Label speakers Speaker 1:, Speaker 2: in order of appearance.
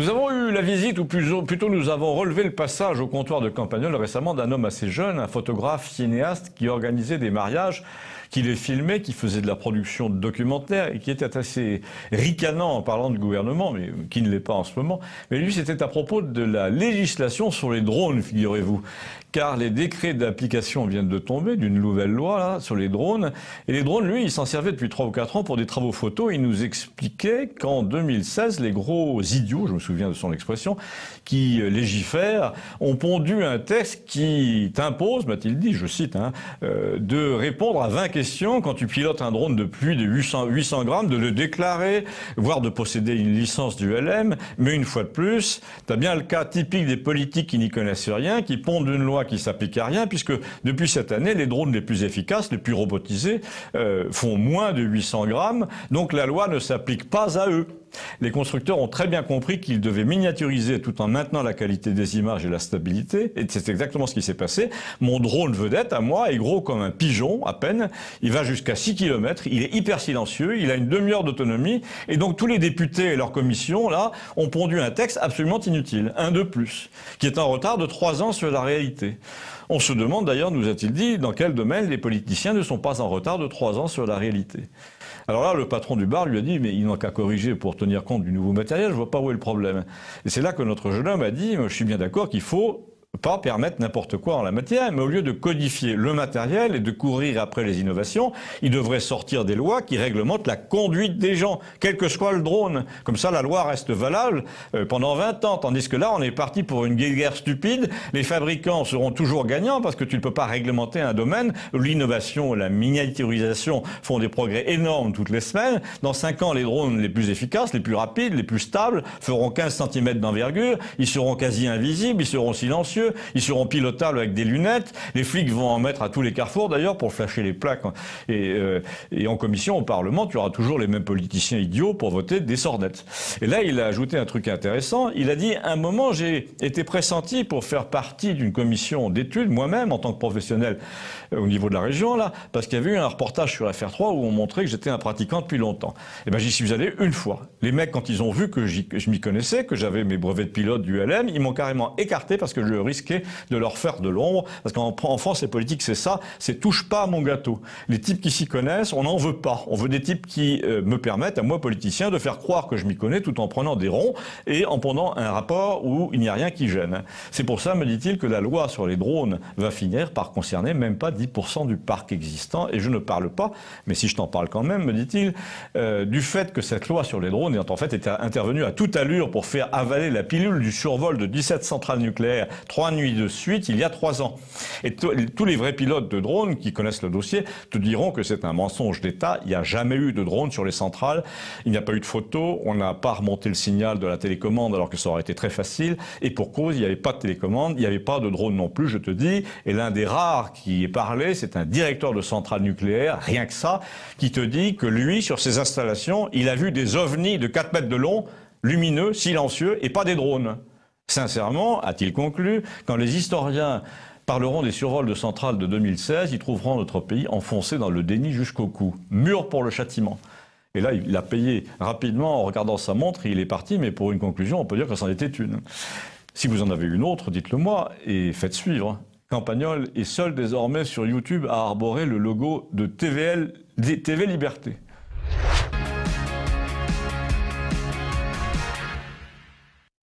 Speaker 1: Nous avons eu la visite, ou plutôt nous avons relevé le passage au comptoir de Campagnol récemment d'un homme assez jeune, un photographe cinéaste qui organisait des mariages, qui les filmait, qui faisait de la production de documentaires et qui était assez ricanant en parlant du gouvernement, mais qui ne l'est pas en ce moment. Mais lui, c'était à propos de la législation sur les drones, figurez-vous. Car les décrets d'application viennent de tomber d'une nouvelle loi là, sur les drones. Et les drones, lui, il s'en servait depuis 3 ou 4 ans pour des travaux photos. Il nous expliquait qu'en 2016, les gros idiots, je me souviens de son expression, qui légifèrent, ont pondu un texte qui t'impose, m'a-t-il dit, je cite, de répondre à 20 questions quand tu pilotes un drone de plus de 800 grammes, de le déclarer, voire de posséder une licence du LM. Mais une fois de plus, tu as bien le cas typique des politiques qui n'y connaissent rien, qui pondent une loi qui s'applique à rien, puisque depuis cette année, les drones les plus efficaces, les plus robotisés, font moins de 800 grammes, donc la loi ne s'applique pas à eux. Les constructeurs ont très bien compris qu'ils devaient miniaturiser tout en maintenant la qualité des images et la stabilité, et c'est exactement ce qui s'est passé. Mon drone vedette, à moi, est gros comme un pigeon, à peine. Il va jusqu'à 6 km, il est hyper silencieux, il a une demi-heure d'autonomie, et donc tous les députés et leurs commissions, là, ont pondu un texte absolument inutile, un de plus, qui est en retard de 3 ans sur la réalité. On se demande d'ailleurs, nous a-t-il dit, dans quel domaine les politiciens ne sont pas en retard de 3 ans sur la réalité. Alors là, le patron du bar lui a dit, mais ils n'ont qu'à corriger pour tenir compte du nouveau matériel, je vois pas où est le problème. Et c'est là que notre jeune homme a dit, je suis bien d'accord qu'il faut pas permettre n'importe quoi en la matière, mais au lieu de codifier le matériel et de courir après les innovations, il devrait sortir des lois qui réglementent la conduite des gens, quel que soit le drone. Comme ça, la loi reste valable pendant 20 ans, tandis que là, on est parti pour une guerre stupide. Les fabricants seront toujours gagnants parce que tu ne peux pas réglementer un domaine où l'innovation, la miniaturisation font des progrès énormes toutes les semaines. Dans 5 ans, les drones les plus efficaces, les plus rapides, les plus stables feront 15 cm d'envergure, ils seront quasi invisibles, ils seront silencieux, ils seront pilotables avec des lunettes. Les flics vont en mettre à tous les carrefours d'ailleurs pour flasher les plaques. Et en commission au Parlement, tu auras toujours les mêmes politiciens idiots pour voter des sornettes. Et là, il a ajouté un truc intéressant. Il a dit, à un moment, j'ai été pressenti pour faire partie d'une commission d'études, moi-même, en tant que professionnel au niveau de la région, là, parce qu'il y avait eu un reportage sur FR3 où on montrait que j'étais un pratiquant depuis longtemps. Et ben, j'y suis allé une fois. Les mecs, quand ils ont vu que je m'y connaissais, que j'avais mes brevets de pilote du LM, ils m'ont carrément écarté parce que je risquais de leur faire de l'ombre. Parce qu'en France, les politiques, c'est ça, c'est touche pas à mon gâteau. Les types qui s'y connaissent, on n'en veut pas. On veut des types qui me permettent, à moi, politicien, de faire croire que je m'y connais tout en prenant des ronds et en prenant un rapport où il n'y a rien qui gêne. C'est pour ça, me dit-il, que la loi sur les drones va finir par concerner même pas 10% du parc existant. Et je ne parle pas, mais si je t'en parle quand même, me dit-il, du fait que cette loi sur les drones est en fait intervenue à toute allure pour faire avaler la pilule du survol de 17 centrales nucléaires 3 nuits de suite il y a 3 ans. Et tous les vrais pilotes de drones qui connaissent le dossier te diront que c'est un mensonge d'État. Il n'y a jamais eu de drone sur les centrales. Il n'y a pas eu de photos. On n'a pas remonté le signal de la télécommande alors que ça aurait été très facile. Et pour cause, il n'y avait pas de télécommande. Il n'y avait pas de drone non plus, je te dis. Et l'un des rares qui est parlé, c'est un directeur de centrale nucléaire, rien que ça, qui te dit que lui, sur ses installations, il a vu des ovnis de 4 mètres de long, lumineux, silencieux, et pas des drones. Sincèrement, a-t-il conclu, quand les historiens parleront des survols de centrales de 2016, ils trouveront notre pays enfoncé dans le déni jusqu'au cou. Mûr pour le châtiment. Et là, il a payé rapidement en regardant sa montre et il est parti, mais pour une conclusion, on peut dire que c'en était une. Si vous en avez une autre, dites-le moi et faites suivre. Campagnol est seul désormais sur YouTube à arborer le logo de TV Liberté.